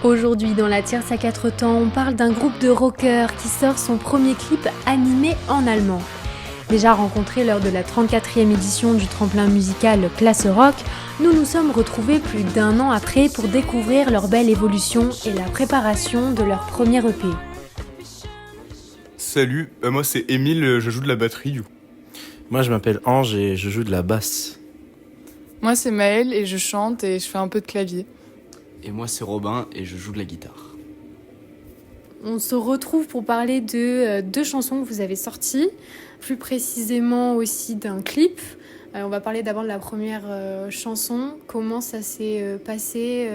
Aujourd'hui, dans la Tierce à 4 temps, on parle d'un groupe de rockers qui sort son premier clip animé en allemand. Déjà rencontrés lors de la 34e édition du tremplin musical Classe Rock, nous nous sommes retrouvés plus d'un an après pour découvrir leur belle évolution et la préparation de leur premier EP. Salut, moi c'est Émile, je joue de la batterie du coup. Moi je m'appelle Ange et je joue de la basse. Moi c'est Maëlle et je chante et je fais un peu de clavier. Et moi c'est Robin et je joue de la guitare. On se retrouve pour parler de deux chansons que vous avez sorties, plus précisément aussi d'un clip. On va parler d'abord de la première chanson, comment ça s'est passé,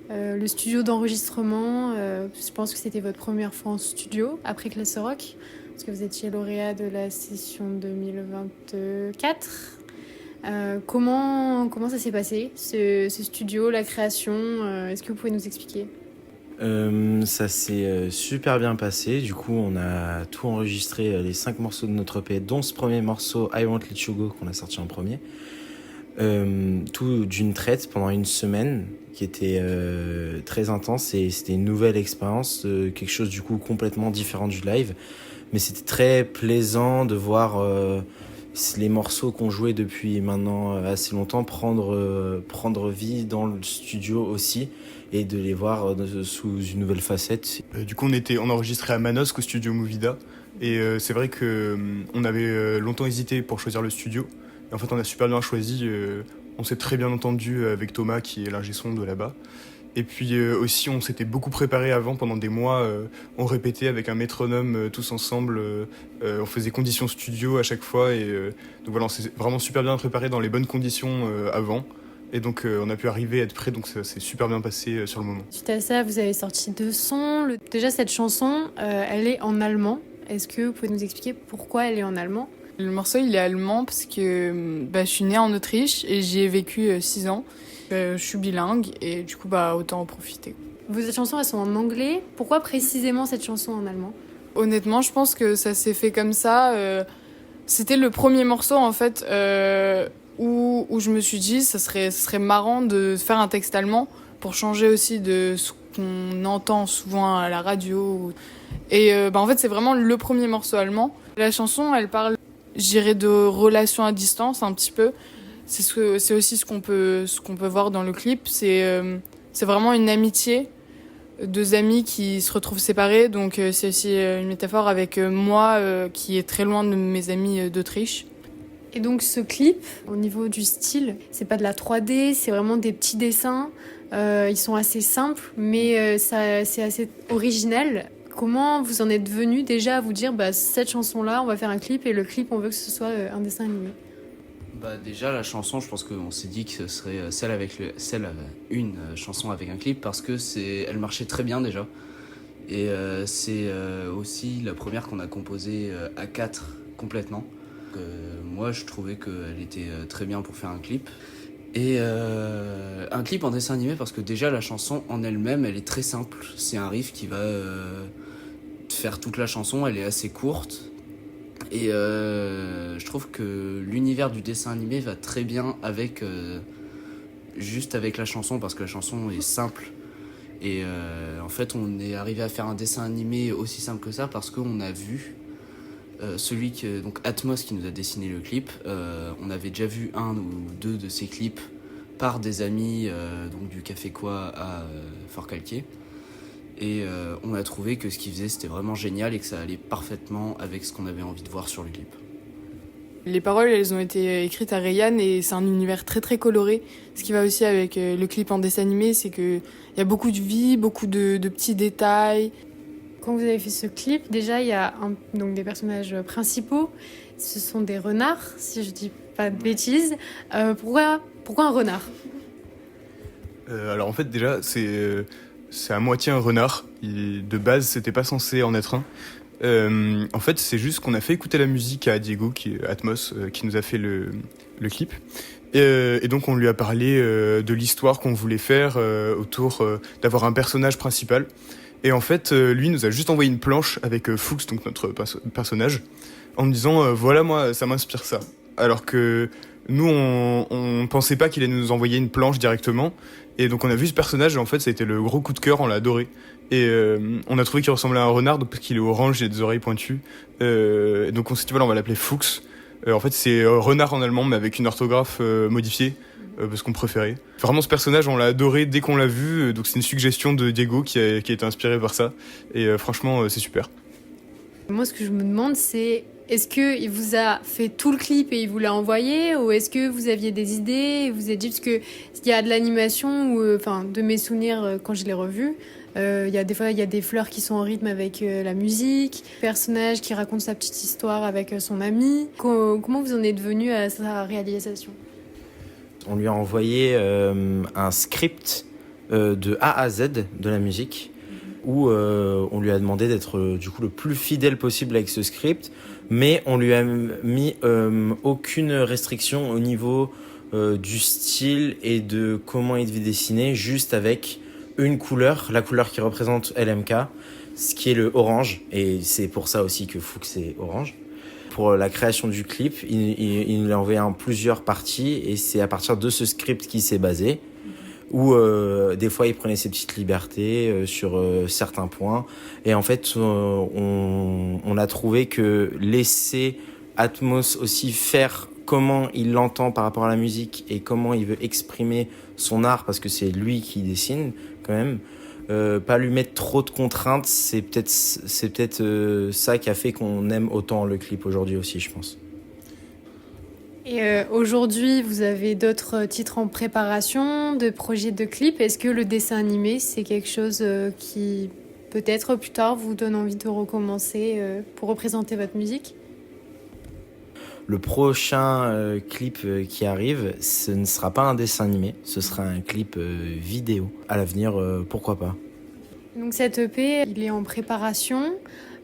le studio d'enregistrement. Je pense que c'était votre première fois en studio après Classe Rock, parce que vous étiez lauréat de la session 2024. Comment ça s'est passé, ce studio, la création, est-ce que vous pouvez nous expliquer ? Ça s'est super bien passé. Du coup, on a tout enregistré, les 5 morceaux de notre EP, dont ce premier morceau, I Won't Let You Go, qu'on a sorti en premier. Tout d'une traite pendant une semaine, qui était très intense, et c'était une nouvelle expérience, quelque chose du coup complètement différent du live. Mais c'était très plaisant de voir les morceaux qu'on jouait depuis maintenant assez longtemps prendre vie dans le studio aussi, et de les voir sous une nouvelle facette. Du coup on a enregistré à Manosque au studio Movida, et c'est vrai qu'on avait longtemps hésité pour choisir le studio, et en fait on a super bien choisi, on s'est très bien entendu avec Thomas qui est l'ingé son de là-bas. Et puis aussi, on s'était beaucoup préparé avant, pendant des mois. On répétait avec un métronome tous ensemble. On faisait conditions studio à chaque fois. Et donc voilà, on s'est vraiment super bien préparé dans les bonnes conditions avant. Et donc on a pu arriver à être prêt, donc ça s'est super bien passé sur le moment. Suite à ça, vous avez sorti 2 sons. Déjà, cette chanson, elle est en allemand. Est-ce que vous pouvez nous expliquer pourquoi elle est en allemand ? Le morceau il est allemand parce que je suis née en Autriche et j'y ai vécu 6 ans. Je suis bilingue et du coup autant en profiter. Vos chansons, elles sont en anglais. Pourquoi précisément cette chanson en allemand ? Honnêtement, je pense que ça s'est fait comme ça. C'était le premier morceau en fait où je me suis dit ça serait marrant de faire un texte allemand pour changer aussi de ce qu'on entend souvent à la radio. Et en fait, c'est vraiment le premier morceau allemand. La chanson, elle parle, je dirais, de relations à distance un petit peu. C'est aussi ce qu'on peut voir dans le clip. C'est vraiment une amitié, 2 amis qui se retrouvent séparés. Donc c'est aussi une métaphore avec moi qui est très loin de mes amis d'Autriche. Et donc ce clip, au niveau du style, c'est pas de la 3D, c'est vraiment des petits dessins. Ils sont assez simples, mais c'est assez original. Comment vous en êtes venu déjà à vous dire cette chanson-là, on va faire un clip, et le clip, on veut que ce soit un dessin animé ? Déjà la chanson, je pense qu'on s'est dit que ce serait une chanson avec un clip, parce que elle marchait très bien déjà. Et c'est aussi la première qu'on a composée à 4 complètement. Moi je trouvais qu'elle était très bien pour faire un clip. Et un clip en dessin animé, parce que déjà la chanson en elle-même, elle est très simple. C'est un riff qui va faire toute la chanson, elle est assez courte. Et je trouve que l'univers du dessin animé va très bien avec la chanson, parce que la chanson est simple. Et en fait, on est arrivé à faire un dessin animé aussi simple que ça parce qu'on a vu donc Atmos qui nous a dessiné le clip. On avait déjà vu 1 ou 2 de ses clips par des amis donc du Café Quoi à Fort-Calquier. Et on a trouvé que ce qu'il faisait, c'était vraiment génial et que ça allait parfaitement avec ce qu'on avait envie de voir sur le clip. Les paroles, elles ont été écrites à Rayan et c'est un univers très très coloré. Ce qui va aussi avec le clip en dessin animé, c'est qu'il y a beaucoup de vie, beaucoup de petits détails. Quand vous avez fait ce clip, déjà il y a donc des personnages principaux. Ce sont des renards, si je dis pas de bêtises. Pourquoi un renard ? Alors en fait déjà c'est à moitié un renard. De base c'était pas censé en être un. En fait c'est juste qu'on a fait écouter la musique à Diego, qui est Atmos, qui nous a fait le clip. Et donc on lui a parlé de l'histoire qu'on voulait faire autour d'avoir un personnage principal. Et en fait, lui nous a juste envoyé une planche avec Fuchs, donc notre personnage, en me disant voilà, moi ça m'inspire ça. Alors que Nous, on pensait pas qu'il allait nous envoyer une planche directement. Et donc, on a vu ce personnage et en fait, ça a été le gros coup de cœur, on l'a adoré. Et on a trouvé qu'il ressemblait à un renard donc, parce qu'il est orange et des oreilles pointues. Donc, on s'est dit, voilà, on va l'appeler Fuchs. En fait, c'est renard en allemand, mais avec une orthographe modifiée. Parce qu'on préférait. Vraiment, ce personnage, on l'a adoré dès qu'on l'a vu. Donc, c'est une suggestion de Diego qui a été inspiré par ça. Et franchement, c'est super. Moi, ce que je me demande, c'est est-ce qu'il vous a fait tout le clip et il vous l'a envoyé, ou est-ce que vous aviez des idées et vous avez dit, parce qu'il y a de l'animation, ou enfin, de mes souvenirs quand je l'ai revu, des fois, il y a des fleurs qui sont en rythme avec la musique, personnage qui raconte sa petite histoire avec son ami. Comment vous en êtes venu à sa réalisation ? On lui a envoyé un script de A à Z de la musique où on lui a demandé d'être du coup le plus fidèle possible avec ce script, mais on lui a mis aucune restriction au niveau du style et de comment il devait dessiner, juste avec une couleur, la couleur qui représente LMK, ce qui est le orange, et c'est pour ça aussi que Fuchs est orange. Pour la création du clip, il nous l'a envoyé en plusieurs parties et c'est à partir de ce script qu'il s'est basé, où des fois il prenait ses petites libertés sur certains points. Et en fait, on a trouvé que laisser Atmos aussi faire comment il l'entend par rapport à la musique et comment il veut exprimer son art, parce que c'est lui qui dessine quand même, pas lui mettre trop de contraintes, c'est peut-être ça qui a fait qu'on aime autant le clip aujourd'hui aussi, je pense. Et aujourd'hui, vous avez d'autres titres en préparation, de projets de clips. Est-ce que le dessin animé, c'est quelque chose qui, peut-être plus tard, vous donne envie de recommencer pour représenter votre musique ? Le prochain clip qui arrive, ce ne sera pas un dessin animé, ce sera un clip vidéo. À l'avenir, pourquoi pas. Donc cet EP, il est en préparation.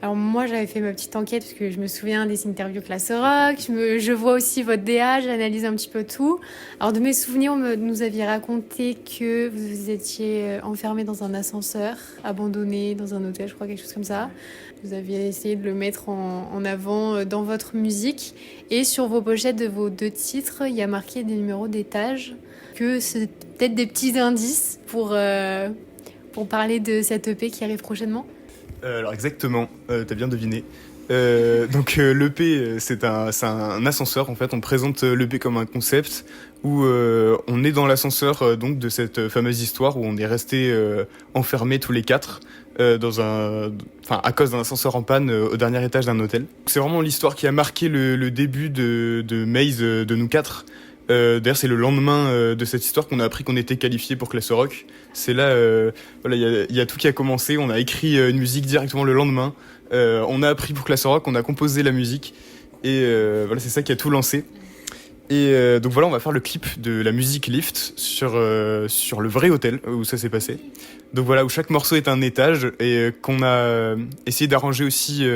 Alors moi, j'avais fait ma petite enquête parce que je me souviens des interviews Classe Rock. Je vois aussi votre DA, j'analyse un petit peu tout. Alors de mes souvenirs, nous aviez raconté que vous étiez enfermé dans un ascenseur, abandonné dans un hôtel, je crois, quelque chose comme ça. Vous aviez essayé de le mettre en avant dans votre musique. Et sur vos pochettes de vos 2 titres, il y a marqué des numéros d'étage, que c'est peut-être des petits indices pour parler de cette EP qui arrive prochainement. Alors exactement, t'as bien deviné. Donc l'EP, c'est un ascenseur en fait. On présente l'EP comme un concept où on est dans l'ascenseur donc de cette fameuse histoire où on est resté enfermés tous les 4 à cause d'un ascenseur en panne au dernier étage d'un hôtel. C'est vraiment l'histoire qui a marqué le début de Maze de nous 4. D'ailleurs, c'est le lendemain de cette histoire qu'on a appris qu'on était qualifié pour Classe Rock. C'est là, il y a tout qui a commencé. On a écrit une musique directement le lendemain. On a appris pour Classe Rock, on a composé la musique. Et c'est ça qui a tout lancé. Et donc voilà, on va faire le clip de la musique Lift sur le vrai hôtel où ça s'est passé. Donc voilà, où chaque morceau est un étage et qu'on a essayé d'arranger aussi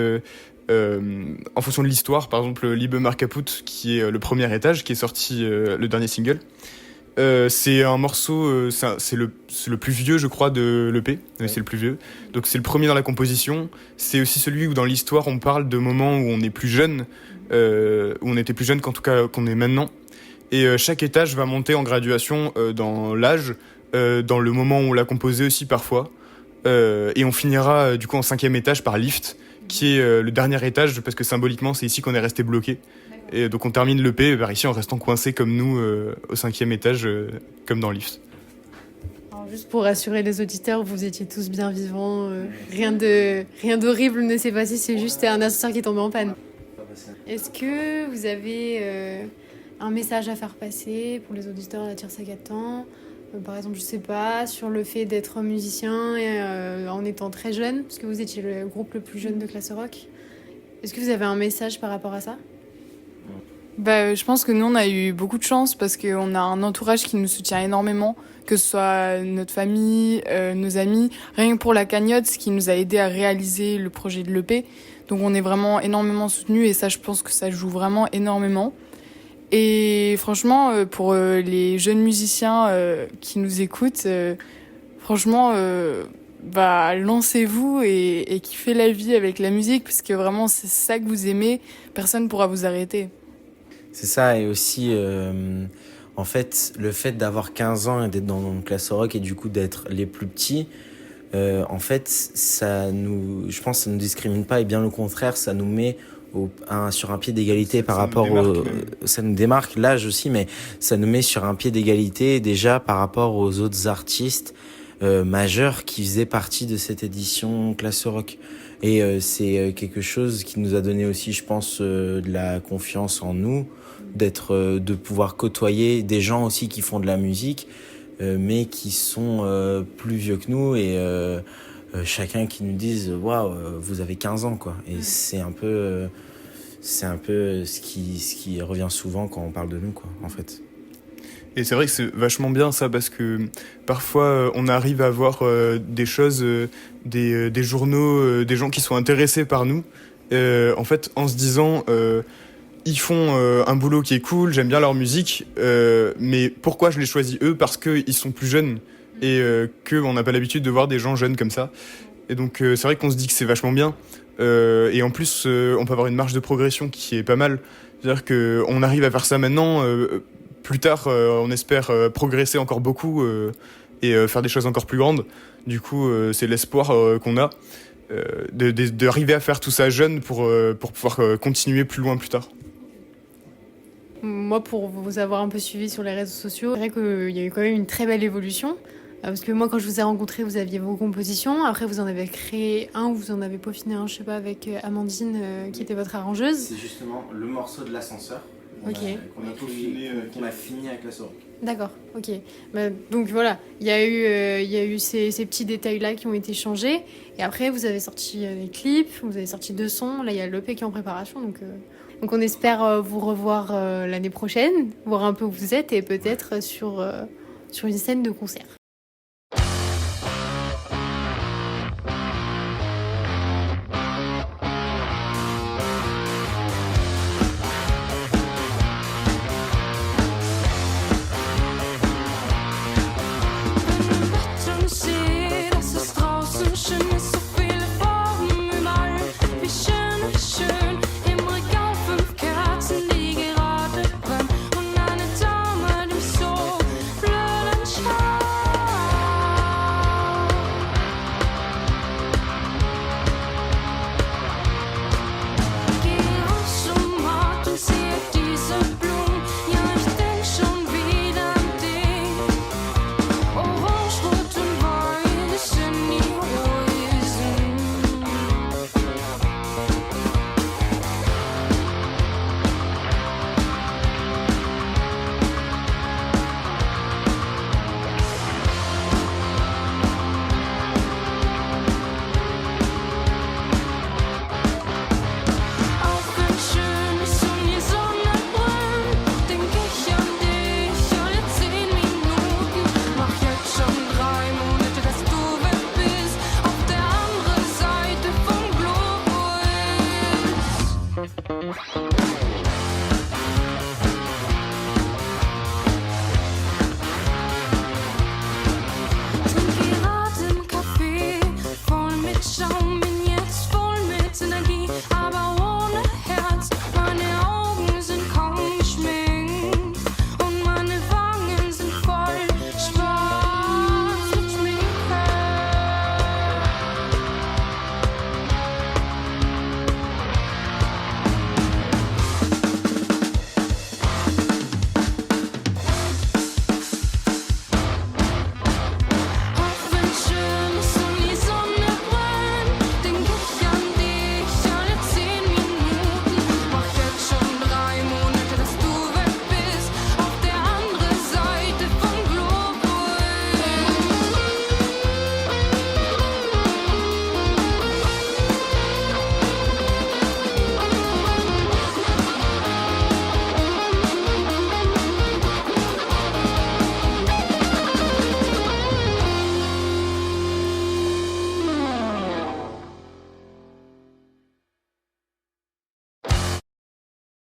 en fonction de l'histoire. Par exemple, Liebe Markaput, qui est le premier étage, qui est sorti le dernier single. C'est un morceau, c'est le plus vieux, je crois, de l'EP. Ouais. C'est le plus vieux. Donc c'est le premier dans la composition. C'est aussi celui où dans l'histoire on parle de moments où on est plus jeune, où on était plus jeune qu'en tout cas qu'on est maintenant. Et chaque étage va monter en graduation dans l'âge, dans le moment où on l'a composé aussi parfois. Et on finira du coup en 5e étage par Lift, qui est le dernier étage, parce que symboliquement c'est ici qu'on est resté bloqué. Et donc on termine l'EP par ici en restant coincé comme nous au 5e étage, comme dans Lift. Alors juste pour rassurer les auditeurs, vous étiez tous bien vivants, rien d'horrible ne s'est passé, c'est juste un ascenseur qui est tombé en panne. Est-ce que vous avez un message à faire passer pour les auditeurs de la Tire-Sagatan, par exemple, je sais pas, sur le fait d'être musicien en étant très jeune, parce que vous étiez le groupe le plus jeune de Classe Rock. Est-ce que vous avez un message par rapport à ça ? Je pense que nous, on a eu beaucoup de chance parce qu'on a un entourage qui nous soutient énormément, que ce soit notre famille, nos amis, rien que pour la cagnotte, ce qui nous a aidé à réaliser le projet de l'EP. Donc on est vraiment énormément soutenus et ça, je pense que ça joue vraiment énormément. Et franchement, pour les jeunes musiciens qui nous écoutent, franchement, lancez-vous et kiffez la vie avec la musique, parce que vraiment, c'est ça que vous aimez, personne ne pourra vous arrêter. C'est ça, et aussi, en fait, le fait d'avoir 15 ans et d'être dans le classe rock et du coup d'être les plus petits, en fait, je pense que ça nous discrimine pas, et bien au contraire, ça nous met sur un pied d'égalité par rapport ça nous démarque, l'âge aussi, mais ça nous met sur un pied d'égalité déjà par rapport aux autres artistes majeurs qui faisaient partie de cette édition classe rock. Et c'est quelque chose qui nous a donné aussi, je pense, de la confiance en nous, de pouvoir côtoyer des gens aussi qui font de la musique, mais qui sont plus vieux que nous, et chacun qui nous dise waouh, vous avez 15 ans quoi. Et c'est un peu ce qui revient souvent quand on parle de nous quoi, en fait. Et c'est vrai que c'est vachement bien ça, parce que parfois on arrive à voir des choses, des journaux, des gens qui sont intéressés par nous, en fait en se disant ils font un boulot qui est cool, j'aime bien leur musique, mais pourquoi je les choisis eux? Parce qu'ils sont plus jeunes et qu'on n'a pas l'habitude de voir des gens jeunes comme ça. Et donc c'est vrai qu'on se dit que c'est vachement bien. Et en plus on peut avoir une marge de progression qui est pas mal. C'est-à-dire qu'on arrive à faire ça maintenant. Plus tard, on espère progresser encore beaucoup et faire des choses encore plus grandes. Du coup, c'est l'espoir qu'on a d'arriver à faire tout ça jeune pour pouvoir continuer plus loin plus tard. Moi, pour vous avoir un peu suivi sur les réseaux sociaux, c'est vrai qu'il y a eu quand même une très belle évolution. Parce que moi, quand je vous ai rencontré, vous aviez vos compositions. Après, vous en avez créé un, ou vous en avez peaufiné un, je sais pas, avec Amandine, qui était votre arrangeuse. C'est justement le morceau de l'ascenseur. Ok. Qu'on a fini avec la soirée. D'accord, ok. Donc voilà, il y a eu ces petits détails-là qui ont été changés. Et après, vous avez sorti les clips, vous avez sorti 2 sons. Là, il y a l'EP qui est en préparation. Donc on espère vous revoir l'année prochaine, voir un peu où vous êtes, et peut-être sur une scène de concert.